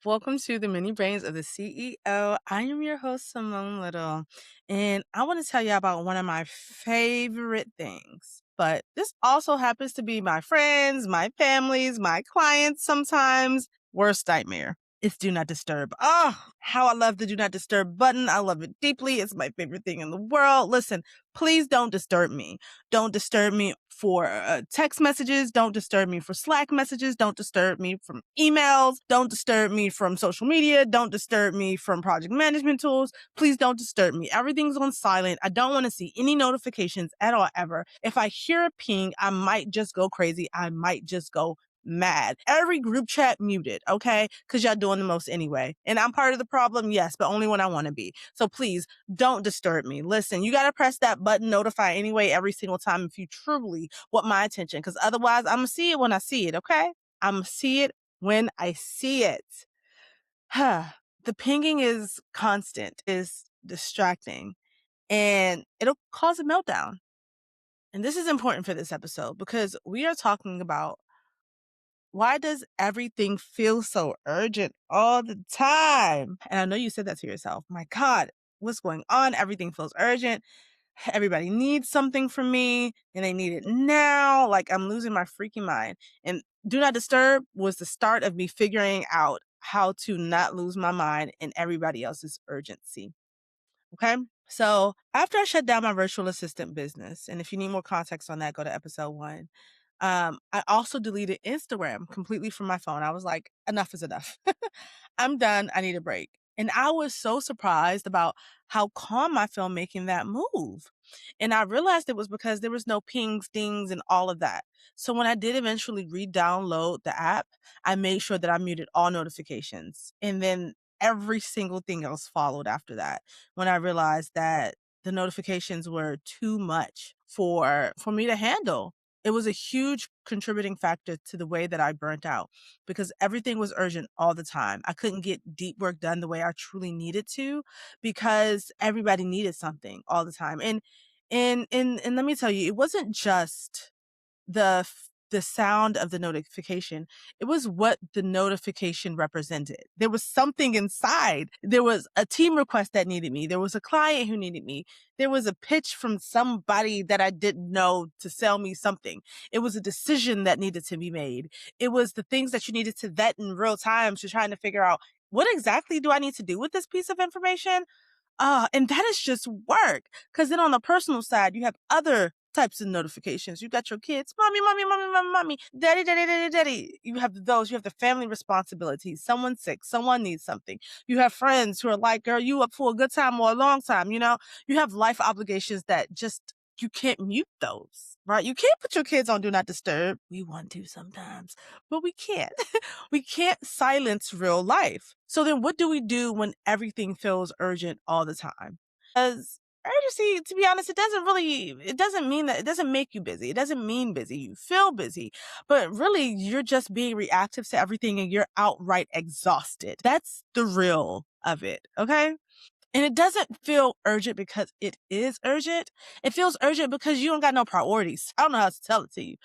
Welcome to the Mini Brains of the CEO. I am your host, Simone Little, and I want to tell you about one of my favorite things. But this also happens to be my friends, my families, my clients sometimes. Worst nightmare. It's do not disturb. Oh, how I love the do not disturb button. I love it deeply. It's my favorite thing in the world. Listen, please don't disturb me. Don't disturb me for text messages. Don't disturb me for Slack messages. Don't disturb me from emails. Don't disturb me from social media. Don't disturb me from project management tools. Please don't disturb me. Everything's on silent. I don't want to see any notifications at all ever. If I hear a ping, I might just go crazy. I might just go mad. Every group chat muted, okay? Because y'all doing the most anyway. And I'm part of the problem, yes, but only when I want to be. So please don't disturb me. Listen, you got to press that button, notify anyway, every single time if you truly want my attention. Because otherwise, I'm going to see it when I see it, okay? I'm going to see it when I see it. The pinging is constant, is distracting, and it'll cause a meltdown. And this is important for this episode because we are talking about why does everything feel so urgent all the time? And I know you said that to yourself. My God, what's going on? Everything feels urgent. Everybody needs something from me and they need it now. Like I'm losing my freaking mind. And Do Not Disturb was the start of me figuring out how to not lose my mind in everybody else's urgency. Okay. So after I shut down my virtual assistant business, and if you need more context on that, go to episode 1. I also deleted Instagram completely from my phone. I was like, enough is enough. I'm done. I need a break. And I was so surprised about how calm I felt making that move. And I realized it was because there was no pings, dings, and all of that. So when I did eventually re-download the app, I made sure that I muted all notifications. And then every single thing else followed after that when I realized that the notifications were too much for me to handle. It was a huge contributing factor to the way that I burnt out because everything was urgent all the time. I couldn't get deep work done the way I truly needed to because everybody needed something all the time. And let me tell you, it wasn't just the sound of the notification. It was what the notification represented. There was something inside. There was a team request that needed me. There was a client who needed me. There was a pitch from somebody that I didn't know to sell me something. It was a decision that needed to be made. It was the things that you needed to vet in real time to trying to figure out what exactly do I need to do with this piece of information? And that is just work. Because then on the personal side, you have other types of notifications. You got your kids, mommy, mommy, mommy, mommy, mommy, daddy, daddy, daddy, daddy. You have those. You have the family responsibilities. Someone's sick. Someone needs something. You have friends who are like, girl, you up for a good time or a long time. You know, you have life obligations that just, you can't mute those, right? You can't put your kids on Do Not Disturb. We want to sometimes, but we can't. We can't silence real life. So then what do we do when everything feels urgent all the time? Because urgency, to be honest, it doesn't make you busy. It doesn't mean busy. You feel busy, but really you're just being reactive to everything and you're outright exhausted. That's the real of it. Okay. And it doesn't feel urgent because it is urgent. It feels urgent because you don't got no priorities. I don't know how to tell it to you.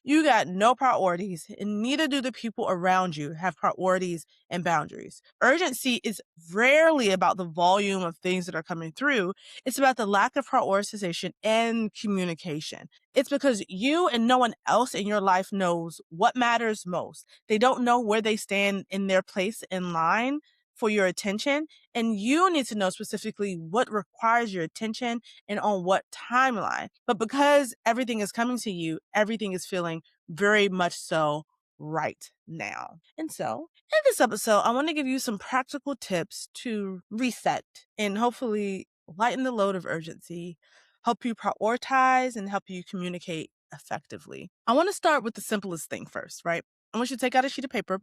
You got no priorities, and neither do the people around you have priorities and boundaries. Urgency is rarely about the volume of things that are coming through. It's about the lack of prioritization and communication. It's because you and no one else in your life knows what matters most. They don't know where they stand in their place in line for your attention. And you need to know specifically what requires your attention and on what timeline. But because everything is coming to you, everything is feeling very much so right now. And so in this episode, I want to give you some practical tips to reset and hopefully lighten the load of urgency, help you prioritize, and help you communicate effectively. I want to start with the simplest thing first, right? I want you to take out a sheet of paper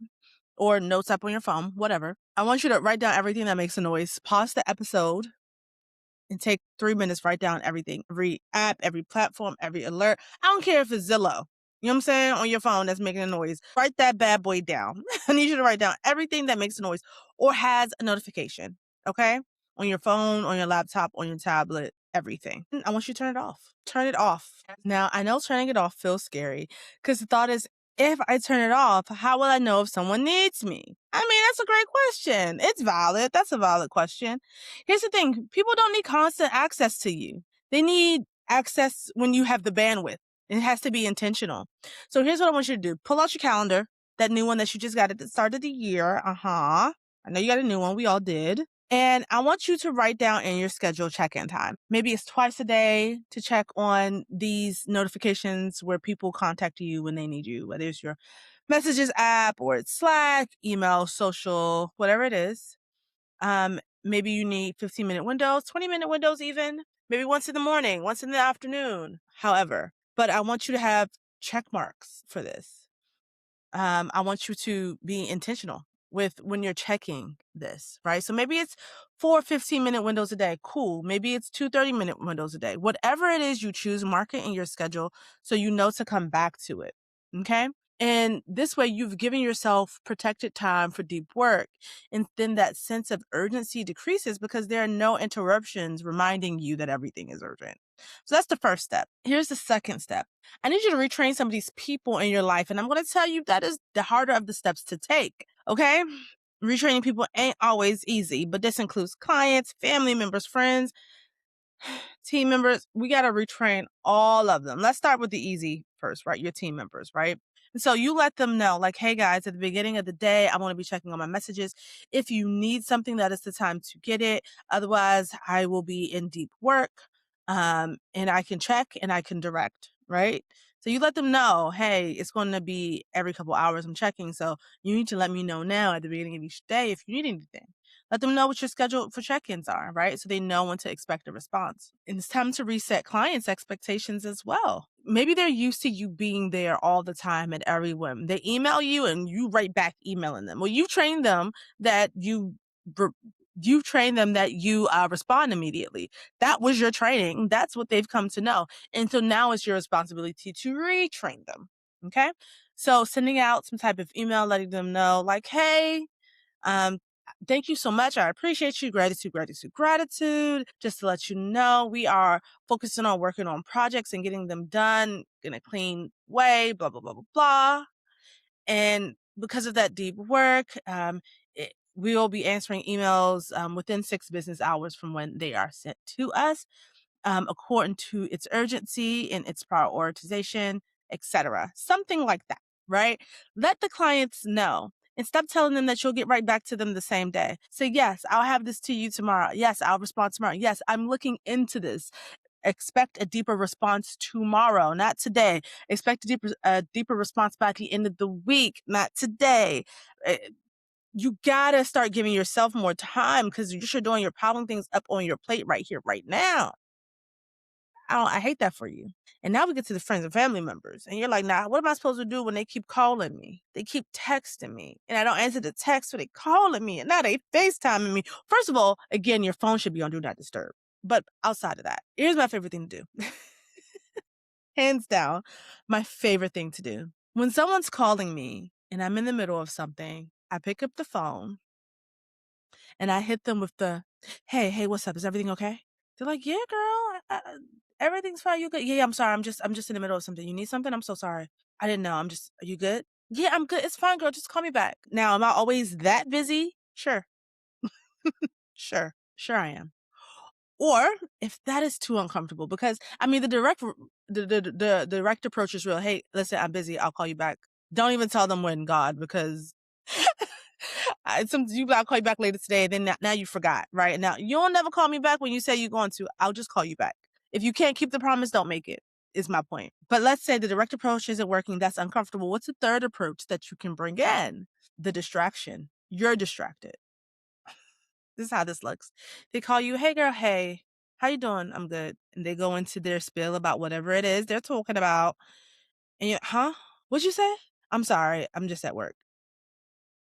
or notes app on your phone, whatever. I want you to write down everything that makes a noise. Pause the episode and take 3 minutes, write down everything, every app, every platform, every alert. I don't care if it's Zillow, you know what I'm saying, on your phone that's making a noise. Write that bad boy down. I need you to write down everything that makes a noise or has a notification, okay? On your phone, on your laptop, on your tablet, everything. I want you to turn it off. Turn it off. Now, I know turning it off feels scary because the thought is If I turn it off, how will I know if someone needs me? I mean, that's a great question. It's valid. That's a valid question. Here's the thing. People don't need constant access to you. They need access when you have the bandwidth. It has to be intentional. So here's what I want you to do. Pull out your calendar, that new one that you just got at the start of the year. I know you got a new one. We all did. And I want you to write down in your schedule check-in time. Maybe it's twice a day to check on these notifications where people contact you when they need you, whether it's your messages app or it's Slack, email, social, whatever it is. Maybe you need 15-minute windows, 20-minute windows even, maybe once in the morning, once in the afternoon, however. But I want you to have check marks for this. I want you to be intentional with when you're checking this, right? So maybe it's 4 15-minute windows a day. Cool. Maybe it's 2 30-minute windows a day. Whatever it is you choose, mark it in your schedule so you know to come back to it. Okay? And this way you've given yourself protected time for deep work. And then that sense of urgency decreases because there are no interruptions reminding you that everything is urgent. So that's the first step. Here's the second step. I need you to retrain some of these people in your life. And I'm going to tell you that is the harder of the steps to take. Okay? Retraining people ain't always easy, but this includes clients, family members, friends, team members. We got to retrain all of them. Let's start with the easy first, right? Your team members, right? And so you let them know, like, hey guys, at the beginning of the day, I'm going to be checking on my messages. If you need something, that is the time to get it. Otherwise, I will be in deep work. And I can check and I can direct, right? So you let them know, hey, it's going to be every couple hours I'm checking. So you need to let me know now at the beginning of each day if you need anything. Let them know what your schedule for check-ins are, right? So they know when to expect a response. And it's time to reset clients' expectations as well. Maybe they're used to you being there all the time at every whim. They email you and you write back emailing them. Well, you train them that you respond immediately. That was your training. That's what they've come to know. And so now it's your responsibility to retrain them. Okay. So sending out some type of email, letting them know like, hey, thank you so much. I appreciate you. Gratitude, gratitude, gratitude. Just to let you know, we are focusing on working on projects and getting them done in a clean way, blah, blah, blah, blah, blah. And because of that deep work, we will be answering emails within 6 business hours from when they are sent to us, according to its urgency and its prioritization, etc. Something like that, right? Let the clients know. And stop telling them that you'll get right back to them the same day. Say, yes, I'll have this to you tomorrow. Yes, I'll respond tomorrow. Yes, I'm looking into this. Expect a deeper response tomorrow, not today. Expect a deeper response by the end of the week, not today. You gotta start giving yourself more time because you're doing, you're piling things up on your plate right here, right now. I hate that for you. And now we get to the friends and family members. And you're like, nah, what am I supposed to do when they keep calling me? They keep texting me. And I don't answer the text, so they calling me. And now they FaceTiming me. First of all, again, your phone should be on Do Not Disturb. But outside of that, here's my favorite thing to do. Hands down, my favorite thing to do. When someone's calling me and I'm in the middle of something, I pick up the phone and I hit them with the, hey, what's up? Is everything okay? They're like, yeah, girl, everything's fine. You good? Yeah, I'm sorry. I'm just in the middle of something. You need something? I'm so sorry. I didn't know. Are you good? Yeah, I'm good. It's fine, girl. Just call me back. Now, am I always that busy? Sure. Sure I am. Or if that is too uncomfortable, because I mean, the direct approach is real. Hey, listen, I'm busy. I'll call you back. Don't even tell them when, God, because I'll call you back later today. Then now you forgot, right? Now you'll never call me back when you say you're going to. I'll just call you back. If you can't keep the promise, don't make it. Is my point. But let's say the direct approach isn't working. That's uncomfortable. What's the third approach that you can bring in? The distraction. You're distracted. This is how this looks. They call you, hey girl, hey, how you doing? I'm good. And they go into their spiel about whatever it is they're talking about. And you, huh? What'd you say? I'm sorry. I'm just at work.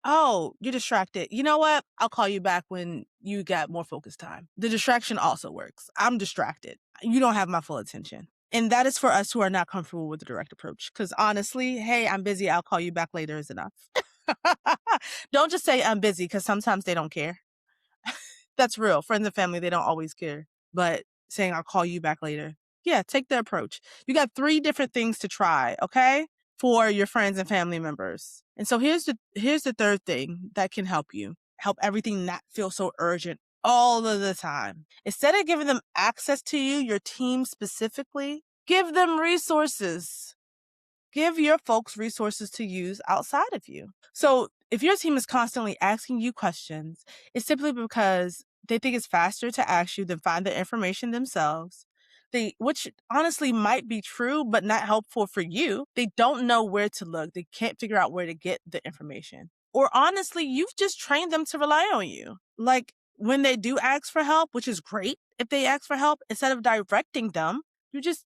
Oh, you're distracted. You know what? I'll call you back when you got more focused time. The distraction also works. I'm distracted. You don't have my full attention. And that is for us who are not comfortable with the direct approach. Because honestly, hey, I'm busy. I'll call you back later is enough. Don't just say I'm busy because sometimes they don't care. That's real. Friends and family, they don't always care. But saying I'll call you back later. Yeah, take the approach. You got 3 different things to try, okay? for your friends and family members. And so here's the third thing that can help everything not feel so urgent all of the time. Instead of giving them access to you, your team specifically, give them resources. Give your folks resources to use outside of you. So if your team is constantly asking you questions, it's simply because they think it's faster to ask you than find the information themselves. Which honestly might be true, but not helpful for you. They don't know where to look. They can't figure out where to get the information. Or honestly, you've just trained them to rely on you. Like when they do ask for help, which is great if they ask for help, instead of directing them, you just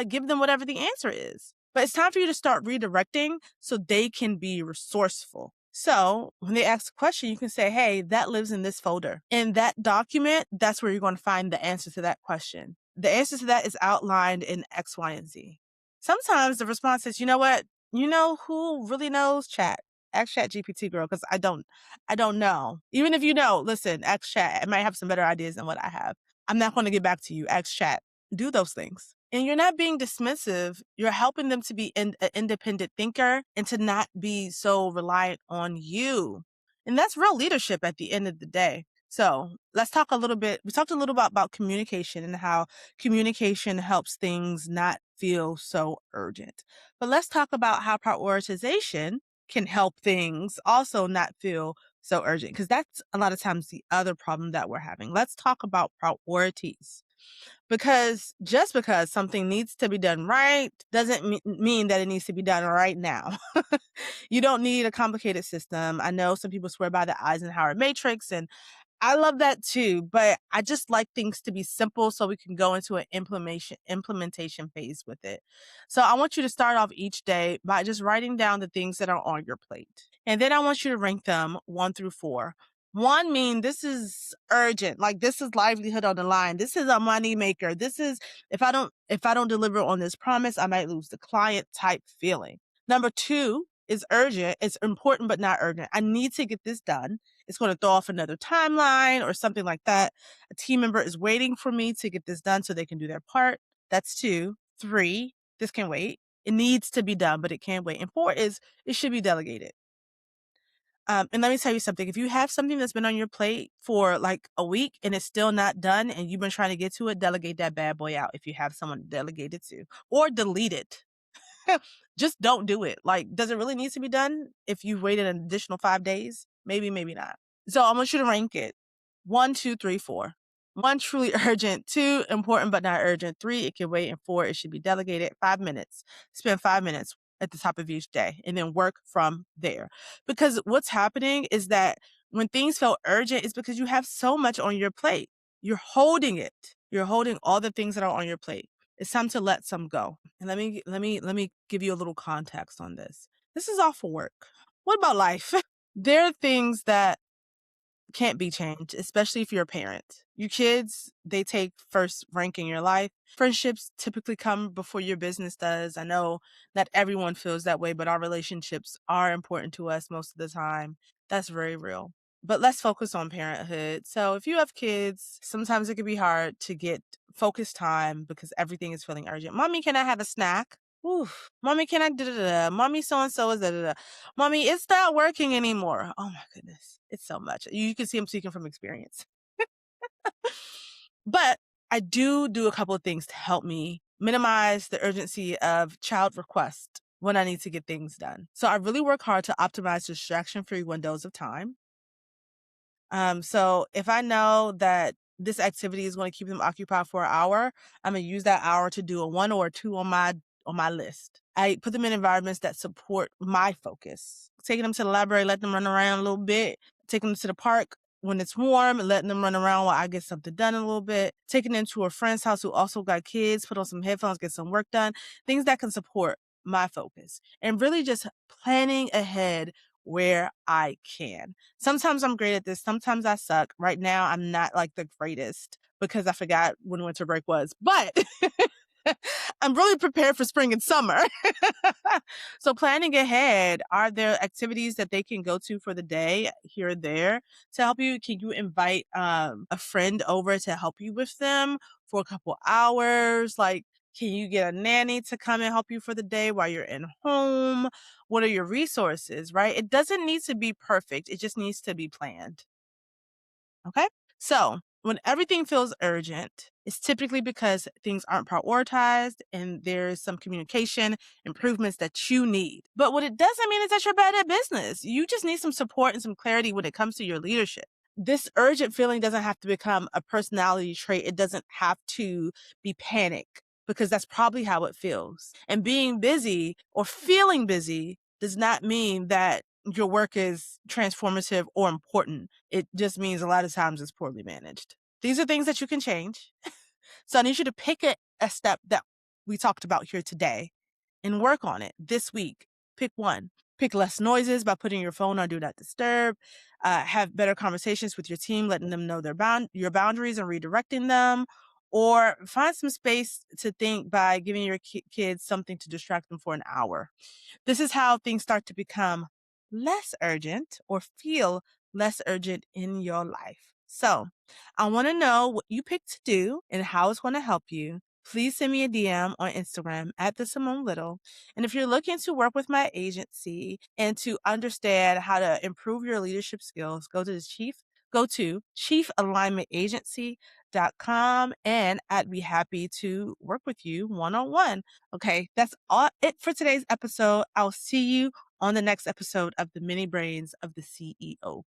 give them whatever the answer is. But it's time for you to start redirecting so they can be resourceful. So when they ask a question, you can say, hey, that lives in this folder. In that document, that's where you're going to find the answer to that question. The answer to that is outlined in X, Y, and Z. Sometimes the response is, you know what? You know who really knows? Chat. Ask Chat GPT, girl, because I don't know. Even if you know, listen, ask Chat. It might have some better ideas than what I have. I'm not going to get back to you. Ask Chat. Do those things. And you're not being dismissive. You're helping them to be an independent thinker and to not be so reliant on you. And that's real leadership at the end of the day. So let's talk a little bit. We talked a little bit about communication and how communication helps things not feel so urgent. But let's talk about how prioritization can help things also not feel so urgent, because that's a lot of times the other problem that we're having. Let's talk about priorities. Because just because something needs to be done right doesn't mean that it needs to be done right now. You don't need a complicated system. I know some people swear by the Eisenhower matrix, and I love that too, but I just like things to be simple so we can go into an implementation phase with it. So I want you to start off each day by just writing down the things that are on your plate. And then I want you to rank them 1 through 4. 1 mean this is urgent, like this is livelihood on the line. This is a money maker. This is if I don't deliver on this promise, I might lose the client type feeling. Number 2 is urgent. It's important but not urgent. I need to get this done. It's going to throw off another timeline or something like that. A team member is waiting for me to get this done so they can do their part. That's 2. 3, this can wait. It needs to be done, but it can wait. And 4 is it should be delegated. And let me tell you something. If you have something that's been on your plate for like a week and it's still not done and you've been trying to get to it, delegate that bad boy out if you have someone to delegate it to, or delete it. Just don't do it. Like, does it really need to be done if you've waited an additional 5 days? Maybe, maybe not. So I want you to rank it 1, 2, 3, 4. 1, truly urgent. 2, important but not urgent. 3, it can wait. And 4, it should be delegated. 5 minutes. Spend 5 minutes at the top of each day and then work from there. Because what's happening is that when things feel urgent, it's because you have so much on your plate. You're holding it. You're holding all the things that are on your plate. It's time to let some go. And let me give you a little context on this. This is all for work. What about life? There are things that can't be changed, especially if you're a parent. Your kids, they take first rank in your life. Friendships typically come before your business does. I know not everyone feels that way, but our relationships are important to us most of the time. That's very real. But let's focus on parenthood. So if you have kids, sometimes it can be hard to get focused time because everything is feeling urgent. Mommy, can I have a snack? Oof. Mommy, can I da-da-da? Mommy, so-and-so is da-da-da. Mommy, it's not working anymore. Oh my goodness. It's so much. You can see I'm speaking from experience. But I do a couple of things to help me minimize the urgency of child request when I need to get things done. So I really work hard to optimize distraction-free windows of time. So if I know that this activity is going to keep them occupied for an hour, I'm going to use that hour to do a 1 or a 2 on my list. I put them in environments that support my focus. Taking them to the library, letting them run around a little bit. Taking them to the park when it's warm, letting them run around while I get something done a little bit. Taking them to a friend's house who also got kids, put on some headphones, get some work done. Things that can support my focus. And really just planning ahead where I can. Sometimes I'm great at this. Sometimes I suck. Right now, I'm not like the greatest because I forgot when winter break was, but I'm really prepared for spring and summer. So planning ahead, are there activities that they can go to for the day here or there to help you? Can you invite a friend over to help you with them for a couple hours? Like, Can you get a nanny to come and help you for the day while you're in home? What are your resources, right? It doesn't need to be perfect. It just needs to be planned. Okay. So when everything feels urgent, it's typically because things aren't prioritized and there's some communication improvements that you need. But what it doesn't mean is that you're bad at business. You just need some support and some clarity when it comes to your leadership. This urgent feeling doesn't have to become a personality trait. It doesn't have to be panic because that's probably how it feels. And being busy or feeling busy does not mean that your work is transformative or important. It just means a lot of times it's poorly managed. These are things that you can change. So I need you to pick a step that we talked about here today and work on it this week. Pick one. Pick less noises by putting your phone on Do Not Disturb. Have better conversations with your team, letting them know your boundaries and redirecting them. Or find some space to think by giving your kids something to distract them for an hour. This is how things start to become less urgent or feel less urgent in your life. So I want to know what you picked to do and how it's going to help you. Please send me a DM on Instagram at the Simone Little. And if you're looking to work with my agency and to understand how to improve your leadership skills, go to chiefalignmentagency.com and I'd be happy to work with you one-on-one. Okay, that's all it for today's episode. I'll see you on the next episode of the Mini Brains of the CEO